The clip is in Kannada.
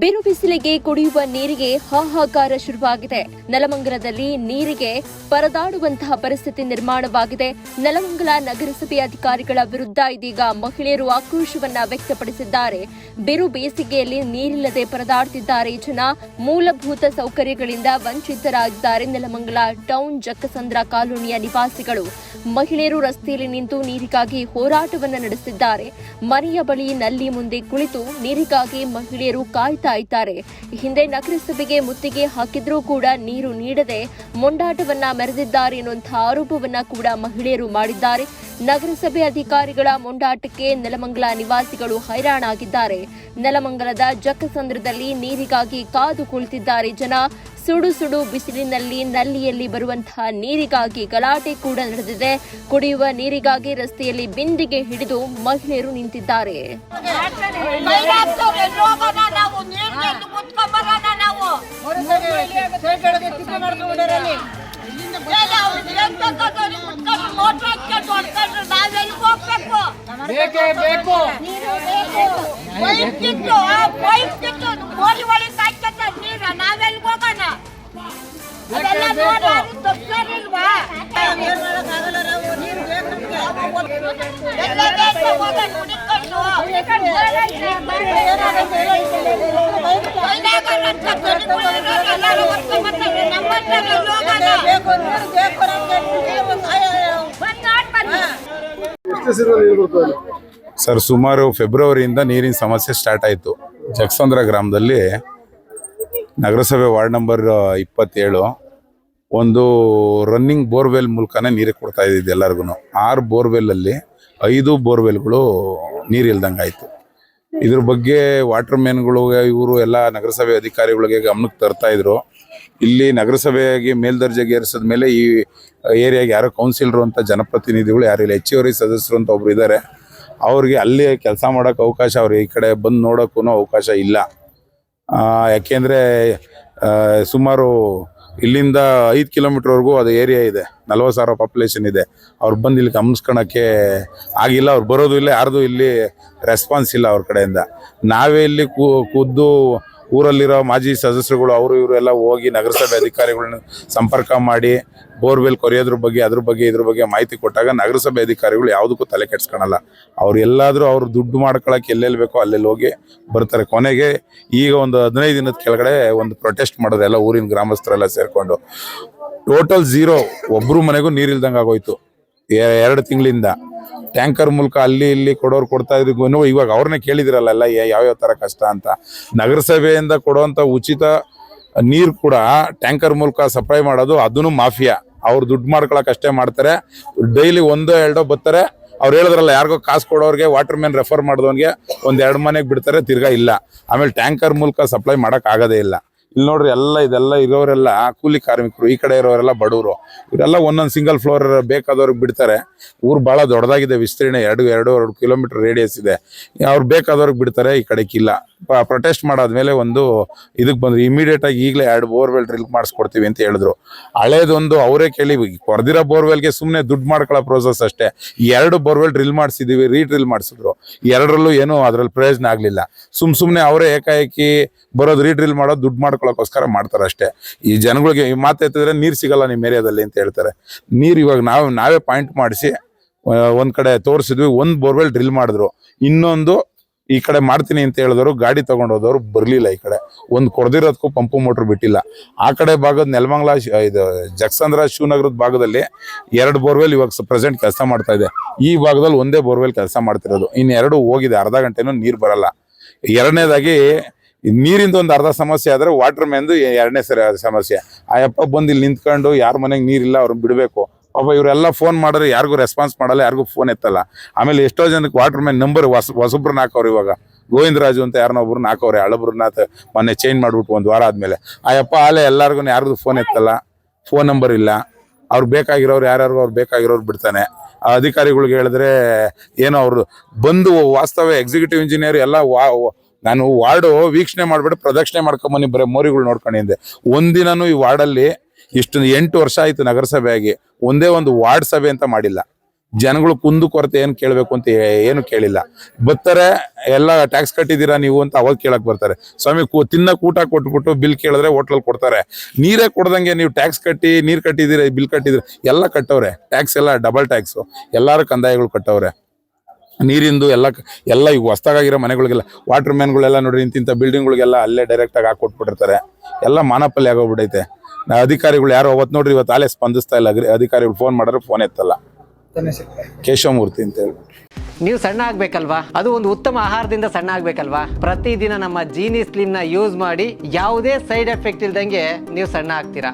ಬಿರು ಬಿಸಿಲಿಗೆ ಕುಡಿಯುವ ನೀರಿಗೆ ಹಾಹಾಕಾರ ಶುರುವಾಗಿದೆ. ನೆಲಮಂಗಲದಲ್ಲಿ ನೀರಿಗೆ ಪರದಾಡುವಂತಹ ಪರಿಸ್ಥಿತಿ ನಿರ್ಮಾಣವಾಗಿದೆ. ನೆಲಮಂಗಲ ನಗರಸಭೆ ಅಧಿಕಾರಿಗಳ ವಿರುದ್ಧ ಇದೀಗ ಮಹಿಳೆಯರು ಆಕ್ರೋಶವನ್ನ ವ್ಯಕ್ತಪಡಿಸಿದ್ದಾರೆ. ಬಿರು ಬೇಸಿಗೆಯಲ್ಲಿ ನೀರಿಲ್ಲದೆ ಪರದಾಡುತ್ತಿದ್ದಾರೆ ಜನ. ಮೂಲಭೂತ ಸೌಕರ್ಯಗಳಿಂದ ವಂಚಿತರಾಗಿದ್ದಾರೆ ನೆಲಮಂಗಲ ಟೌನ್ ಜಕ್ಕಸಂದ್ರ ಕಾಲೋನಿಯ ನಿವಾಸಿಗಳು. ಮಹಿಳೆಯರು ರಸ್ತೆಯಲ್ಲಿ ನಿಂತು ನೀರಿಗಾಗಿ ಹೋರಾಟವನ್ನು ನಡೆಸಿದ್ದಾರೆ. ಮನೆಯ ಬಳಿ ನಲ್ಲಿ ಮುಂದೆ ಕುಳಿತು ನೀರಿಗಾಗಿ ಮಹಿಳೆಯರು ಕಾಯ್ತಾ ಇದ್ದಾರೆ. ಹಿಂದೆ ನಗರಸಭೆಗೆ ಮುತ್ತಿಗೆ ಹಾಕಿದ್ರೂ ಕೂಡ ನೀರು ನೀಡದೆ ಮೊಂಡಾಟವನ್ನ ಮೆರೆದಿದ್ದಾರೆ ಎನ್ನುವಂತಹ ಆರೋಪವನ್ನ ಕೂಡ ಮಹಿಳೆಯರು ಮಾಡಿದ್ದಾರೆ. ನಗರಸಭೆ ಅಧಿಕಾರಿಗಳ ಮೊಂಡಾಟಕ್ಕೆ ನೆಲಮಂಗಲ ನಿವಾಸಿಗಳು ಹೈರಾಣಾಗಿದ್ದಾರೆ. ನೆಲಮಂಗಲದ ಜಕ್ಕಸಂದ್ರದಲ್ಲಿ ನೀರಿಗಾಗಿ ಕಾದು ಕುಳಿತಿದ್ದಾರೆ ಜನ. ಸುಡು ಸುಡು ಬಿಸಿಲಿನಲ್ಲಿ ನಲ್ಲಿಯಲ್ಲಿ ಬರುವಂತಹ ನೀರಿಗಾಗಿ ಗಲಾಟೆ ಕೂಡ ನಡೆದಿದೆ. ಕುಡಿಯುವ ನೀರಿಗಾಗಿ ರಸ್ತೆಯಲ್ಲಿ ಬಿಂದಿಗೆ ಹಿಡಿದು ಮಹಿಳೆಯರು ನಿಂತಿದ್ದಾರೆ. ಸರ್, ಸುಮಾರು ಫೆಬ್ರವರಿಯಿಂದ ನೀರಿನ ಸಮಸ್ಯೆ ಸ್ಟಾರ್ಟ್ ಆಯಿತು. ಜಕ್ಕಸಂದ್ರ ಗ್ರಾಮದಲ್ಲಿ ನಗರಸಭೆ ವಾರ್ಡ್ ನಂಬರ್ 27 ಒಂದು ರನ್ನಿಂಗ್ ಬೋರ್ವೆಲ್ ಮೂಲಕನೇ ನೀರು ಕೊಡ್ತಾ ಇದ್ದಿದ್ದು ಎಲ್ಲರಿಗೂ. 6 ಬೋರ್ವೆಲ್ಲಲ್ಲಿ 5 ಬೋರ್ವೆಲ್ಗಳು ನೀರಿಲ್ದಂಗೆ ಆಯಿತು. ಇದ್ರ ಬಗ್ಗೆ ವಾಟರ್ ಮ್ಯಾನ್ಗಳು ಇವರು ಎಲ್ಲ ನಗರಸಭೆ ಅಧಿಕಾರಿಗಳಿಗೆ ಗಮನಕ್ಕೆ ತರ್ತಾ ಇದ್ರು. ಇಲ್ಲಿ ನಗರಸಭೆಗೆ ಮೇಲ್ದರ್ಜೆಗೆ ಏರಿಸಿದ ಮೇಲೆ ಈ ಏರಿಯಾಗೆ ಯಾರೋ ಕೌನ್ಸಿಲರು ಅಂತ ಜನಪ್ರತಿನಿಧಿಗಳು ಯಾರಿಲ್ಲ. ಹೆಚ್ಚುವರಿ ಸದಸ್ಯರು ಅಂತ ಒಬ್ರು ಇದ್ದಾರೆ. ಅವ್ರಿಗೆ ಅಲ್ಲಿ ಕೆಲಸ ಮಾಡೋಕ್ಕೆ ಅವಕಾಶ, ಅವ್ರಿಗೆ ಈ ಕಡೆ ಬಂದು ನೋಡೋಕ್ಕೂ ಅವಕಾಶ ಇಲ್ಲ. ಯಾಕೆಂದರೆ ಸುಮಾರು ಇಲ್ಲಿಂದ 5 ಕಿಲೋಮೀಟ್ರ್ವರೆಗೂ ಅದು ಏರಿಯಾ ಇದೆ. 40,000 ಪಾಪ್ಯುಲೇಷನ್ ಇದೆ. ಅವ್ರು ಬಂದು ಇಲ್ಲಿ ಗಮನಿಸ್ಕೊಳಕ್ಕೆ ಆಗಿಲ್ಲ. ಅವ್ರು ಬರೋದು ಇಲ್ಲ, ಯಾರ್ದು ಇಲ್ಲಿ ರೆಸ್ಪಾನ್ಸ್ ಇಲ್ಲ ಅವ್ರ ಕಡೆಯಿಂದ. ನಾವೇ ಇಲ್ಲಿ ಖುದ್ದು ಊರಲ್ಲಿರೋ ಮಾಜಿ ಸದಸ್ಯರುಗಳು ಅವರು ಇವರು ಎಲ್ಲ ಹೋಗಿ ನಗರಸಭೆ ಅಧಿಕಾರಿಗಳನ್ನ ಸಂಪರ್ಕ ಮಾಡಿ ಬೋರ್ವೆಲ್ ಕೊರೆಯೋದ್ರ ಬಗ್ಗೆ ಇದ್ರ ಬಗ್ಗೆ ಮಾಹಿತಿ ಕೊಟ್ಟಾಗ ನಗರಸಭೆ ಅಧಿಕಾರಿಗಳು ಯಾವುದಕ್ಕೂ ತಲೆ ಕೆಡ್ಸ್ಕೊಳಲ್ಲ. ಅವ್ರು ಎಲ್ಲಾದರೂ ಅವ್ರು ದುಡ್ಡು ಮಾಡ್ಕೊಳಕ್ಕೆ ಎಲ್ಲೆಲ್ಲಿ ಬೇಕೋ ಅಲ್ಲೆಲ್ಲಿ ಹೋಗಿ ಬರ್ತಾರೆ. ಕೊನೆಗೆ ಈಗ ಒಂದು 15 ದಿನದ ಕೆಳಗಡೆ ಒಂದು ಪ್ರೊಟೆಸ್ಟ್ ಮಾಡಿದ್ರೆ ಎಲ್ಲ ಊರಿನ ಗ್ರಾಮಸ್ಥರೆಲ್ಲ ಸೇರಿಕೊಂಡು ಟೋಟಲ್ 0 ಒಬ್ಬರು ಮನೆಗೂ ನೀರಿಲ್ದಂಗೆ ಆಗೋಯ್ತು. 2 ತಿಂಗಳಿಂದ ಟ್ಯಾಂಕರ್ ಮೂಲಕ ಅಲ್ಲಿ ಇಲ್ಲಿ ಕೊಡೋರು ಕೊಡ್ತಾ ಇದ್ರು. ಇವಾಗ ಅವ್ರನ್ನೇ ಕೇಳಿದಿರಲ್ಲ ಯಾವ್ಯಾವ ಥರ ಕಷ್ಟ ಅಂತ. ನಗರಸಭೆಯಿಂದ ಕೊಡುವಂಥ ಉಚಿತ ನೀರು ಕೂಡ ಟ್ಯಾಂಕರ್ ಮೂಲಕ ಸಪ್ಲೈ ಮಾಡೋದು ಅದನ್ನು ಮಾಫಿಯಾ. ಅವ್ರು ದುಡ್ಡು ಮಾಡ್ಕೊಳಕ್ಕೆ ಅಷ್ಟೇ ಮಾಡ್ತಾರೆ. ಡೈಲಿ 1-2 ಬರ್ತಾರೆ. ಅವ್ರು ಹೇಳಿದ್ರಲ್ಲ, ಯಾರಿಗೋ ಕಾಸು ಕೊಡೋರಿಗೆ ವಾಟರ್ ಮ್ಯಾನ್ ರೆಫರ್ ಮಾಡಿದವನಿಗೆ 1-2 ಮನೆಗೆ ಬಿಡ್ತಾರೆ, ತಿರ್ಗಾ ಇಲ್ಲ. ಆಮೇಲೆ ಟ್ಯಾಂಕರ್ ಮೂಲಕ ಸಪ್ಲೈ ಮಾಡೋಕ್ಕಾಗೋದೇ ಇಲ್ಲ. ಇಲ್ಲಿ ನೋಡ್ರಿ, ಇದೆಲ್ಲ ಇರೋರೆಲ್ಲ ಕೂಲಿ ಕಾರ್ಮಿಕರು. ಈ ಕಡೆ ಇರೋರೆಲ್ಲ ಬಡವರು. ಇವರೆಲ್ಲ ಒಂದೊಂದು ಸಿಂಗಲ್ ಫ್ಲೋರ್ ಬೇಕಾದವ್ರಿಗೆ ಬಿಡ್ತಾರೆ. ಊರು ಭಾಳ ದೊಡ್ಡದಾಗಿದೆ, ವಿಸ್ತೀರ್ಣ 2 ಕಿಲೋಮೀಟರ್ ರೇಡಿಯಸ್ ಇದೆ. ಅವ್ರು ಬೇಕಾದವ್ರಿಗೆ ಬಿಡ್ತಾರೆ, ಈ ಕಡೆಗಿಲ್ಲ. ಪ್ರೊಟೆಸ್ಟ್ ಮಾಡಾದ್ಮೇಲೆ ಒಂದು ಇದಕ್ಕೆ ಬಂದ್ರು. ಇಮಿಡಿಯೇಟ್ ಆಗಿ ಈಗಲೇ 2 ಬೋರ್ವೆಲ್ ಡ್ರಿಲ್ ಮಾಡಿಸ್ಕೊಡ್ತೀವಿ ಅಂತ ಹೇಳಿದ್ರು. ಹಳೇದೊಂದು ಅವರೇ ಕೇಳಿ ಕೊರ್ದಿರೋ ಬೋರ್ವೆಲ್ಗೆ ಸುಮ್ಮನೆ ದುಡ್ಡು ಮಾಡ್ಕೊಳ್ಳೋ ಪ್ರೋಸೆಸ್ ಅಷ್ಟೇ. 2 ಬೋರ್ವೆಲ್ ಡ್ರಿಲ್ ಮಾಡಿಸಿದೀವಿ, ರೀಡ್ರಿಲ್ ಮಾಡಿಸಿದ್ರು. 2ರಲ್ಲೂ ಏನೂ ಅದ್ರಲ್ಲಿ ಪ್ರಯೋಜನ ಆಗಲಿಲ್ಲ. ಸುಮ್ಮನೆ ಅವರೇ ಏಕಾಏಕಿ ಬರೋದು, ರೀಡ್ರಿಲ್ ಮಾಡೋದು ದುಡ್ಡು ಮಾಡ್ಕೊಳ್ಳೋಕ್ಕೋಸ್ಕರ ಮಾಡ್ತಾರೆ ಅಷ್ಟೇ. ಈ ಜನಗಳಿಗೆ ಈ ಮಾತು ಎತ್ತಿದ್ರೆ ನೀರು ಸಿಗಲ್ಲ ನಿಮ್ಮ ಏರಿಯಾದಲ್ಲಿ ಅಂತ ಹೇಳ್ತಾರೆ. ನೀರು ಇವಾಗ ನಾವೇ ಪಾಯಿಂಟ್ ಮಾಡಿಸಿ ಒಂದ್ ಕಡೆ ತೋರಿಸಿದ್ವಿ. 1 ಬೋರ್ವೆಲ್ ಡ್ರಿಲ್ ಮಾಡಿದ್ರು. ಇನ್ನೊಂದು ಈ ಕಡೆ ಮಾಡ್ತೀನಿ ಅಂತ ಹೇಳಿದವರು ಗಾಡಿ ತಗೊಂಡೋದವ್ರು ಬರ್ಲಿಲ್ಲ. ಈ ಕಡೆ ಒಂದು ಕೊಡ್ದಿರೋದಕ್ಕೂ ಪಂಪು ಮೋಟ್ರ್ ಬಿಟ್ಟಿಲ್ಲ. ಆ ಕಡೆ ಭಾಗದ ನೆಲಮಂಗಲ ಇದು ಜಕ್ಕಸಂದ್ರ ಶಿವನಗರದ ಭಾಗದಲ್ಲಿ 2 ಬೋರ್ವೆಲ್ ಇವಾಗ ಪ್ರೆಸೆಂಟ್ ಕೆಲಸ ಮಾಡ್ತಾ ಇದೆ. ಈ ಭಾಗದಲ್ಲಿ 1 ಬೋರ್ವೆಲ್ ಕೆಲಸ ಮಾಡ್ತಿರೋದು. ಇನ್ನು 2 ಹೋಗಿದೆ. ಅರ್ಧ ಗಂಟೆನೂ ನೀರು ಬರಲ್ಲ. ಎರಡನೇದಾಗಿ ನೀರಿಂದ ಒಂದು ಅರ್ಧ ಸಮಸ್ಯೆ ಆದ್ರೆ ವಾಟರ್ ಮ್ಯಾನ್ದು 2ನೇ ಸಮಸ್ಯೆ. ಆ ಯಪ್ಪ ಬಂದು ಇಲ್ಲಿ ನಿಂತ್ಕೊಂಡು ಯಾರ ಮನೆಗೆ ನೀರಿಲ್ಲ ಅವ್ರನ್ನ ಬಿಡಬೇಕು. ಪಾಪ ಇವರೆಲ್ಲ ಫೋನ್ ಮಾಡಿದ್ರೆ ಯಾರಿಗೂ ರೆಸ್ಪಾನ್ಸ್ ಮಾಡಲ್ಲ, ಯಾರಿಗೂ ಫೋನ್ ಎತ್ತಲ್ಲ. ಆಮೇಲೆ ಎಷ್ಟೋ ಜನಕ್ಕೆ ವಾಟರ್ ಮ್ಯಾನ್ ನಂಬರ್ ಹೊಸಬ್ರನ್ನ ಹಾಕೋರು. ಇವಾಗ ಗೋವಿಂದರಾಜು ಅಂತ ಯಾರನ್ನೋ ಒಬ್ರನ್ನ ಹಾಕೋರೆ. ಹಳಬ್ರನ್ನ ಮೊನ್ನೆ ಚೇಂಜ್ ಮಾಡ್ಬಿಟ್ಟು 1 ವಾರ ಆದ್ಮೇಲೆ ಆ ಯಪ್ಪ ಆಲೆ ಎಲ್ಲರಿಗೂ ಯಾರಿಗೂ ಫೋನ್ ಎತ್ತಲ್ಲ, ಫೋನ್ ನಂಬರ್ ಇಲ್ಲ. ಅವ್ರು ಬೇಕಾಗಿರೋರು ಯಾರ್ಯಾರಿಗೂ ಅವ್ರು ಬೇಕಾಗಿರೋರು ಬಿಡ್ತಾನೆ. ಆ ಅಧಿಕಾರಿಗಳಿಗೆ ಹೇಳಿದ್ರೆ ಏನೋ ಅವ್ರು ಬಂದು ವಾಸ್ತವ ಎಕ್ಸಿಕ್ಯೂಟಿವ್ ಇಂಜಿನಿಯರ್ ಎಲ್ಲ ನಾನು ವಾರ್ಡು ವೀಕ್ಷಣೆ ಮಾಡ್ಬಿಟ್ಟು ಪ್ರದಕ್ಷಿಣೆ ಮಾಡ್ಕೊಂಬನ್ನಿ, ಬರೀ ಮೋರಿಗಳು ನೋಡ್ಕೊಂಡಿದ್ದೆ. ಒಂದಿನೂ ಈ ವಾರ್ಡಲ್ಲಿ ಇಷ್ಟು 8 ವರ್ಷ ಆಯ್ತು ನಗರಸಭೆ ಆಗಿ ಒಂದೇ ಒಂದು ವಾರ್ಡ್ ಸಭೆ ಅಂತ ಮಾಡಿಲ್ಲ. ಜನಗಳು ಕುಂದು ಕೊರತೆ ಏನು ಕೇಳಬೇಕು ಅಂತ ಏನು ಕೇಳಿಲ್ಲ. ಬರ್ತಾರೆ ಎಲ್ಲ ಟ್ಯಾಕ್ಸ್ ಕಟ್ಟಿದ್ದೀರಾ ನೀವು ಅಂತ ಅವಾಗ ಕೇಳಕ್ ಬರ್ತಾರೆ. ಸ್ವಾಮಿ ತಿನ್ನಕ್ ಊಟ ಕೊಟ್ಬಿಟ್ಟು ಬಿಲ್ ಕೇಳಿದ್ರೆ ಹೋಟ್ಲಲ್ಲಿ ಕೊಡ್ತಾರೆ. ನೀರೇ ಕೊಡ್ದಂಗೆ ನೀವು ಟ್ಯಾಕ್ಸ್ ಕಟ್ಟಿ ನೀರು ಕಟ್ಟಿದ್ದೀರಾ ಬಿಲ್ ಕಟ್ಟಿದ್ರೆ ಎಲ್ಲ ಕಟ್ಟವ್ರೆ. ಟ್ಯಾಕ್ಸ್ ಎಲ್ಲ ಡಬಲ್ ಟ್ಯಾಕ್ಸು, ಎಲ್ಲಾರು ಕಂದಾಯಗಳು ಕಟ್ಟವ್ರೆ. ನೀರಿಂದು ಎಲ್ಲ ಈಗ ಹೊಸ್ದಾಗಿರೋ ಮನೆಗಳಿಗೆಲ್ಲ ವಾಟರ್ ಮ್ಯಾನ್ಗಳೆಲ್ಲ ನೋಡ್ರಿ ಇಂತಿಂಥ ಬಿಲ್ಡಿಂಗ್ಗಳಿಗೆಲ್ಲ ಅಲ್ಲೇ ಡೈರೆಕ್ಟಾಗಿ ಹಾಕೊಟ್ಬಿಟ್ಟಿರ್ತಾರೆ. ಎಲ್ಲ ಮಾನಪಲ್ಯ ಆಗೋಗ್ಬಿಟ್ಟೈತೆ. ಅಧಿಕಾರಿಗಳು ಯಾರು ಅವತ್ತು ನೋಡ್ರಿ ಇವತ್ತು ಆಲೇ ಸ್ಪಂದಿಸ್ತಾ ಇಲ್ಲ. ಅಧಿಕಾರಿಗಳು ಫೋನ್ ಮಾಡಿದ್ರೆ ಫೋನ್ ಎತ್ತಲ್ಲ. ಕೇಶವಮೂರ್ತಿ ಅಂತ ಹೇಳ್ಬಿಟ್ಟು. ನೀವು ಸಣ್ಣ ಆಗ್ಬೇಕಲ್ವಾ? ಅದು ಒಂದು ಉತ್ತಮ ಆಹಾರದಿಂದ ಸಣ್ಣ ಆಗ್ಬೇಕಲ್ವಾ? ಪ್ರತಿದಿನ ನಮ್ಮ ಜೀನಿ ಸ್ಲಿಮ್ನ ಯೂಸ್ ಮಾಡಿ ಯಾವುದೇ ಸೈಡ್ ಎಫೆಕ್ಟ್ ಇಲ್ದಂಗೆ ನೀವು ಸಣ್ಣ ಆಗ್ತೀರಾ.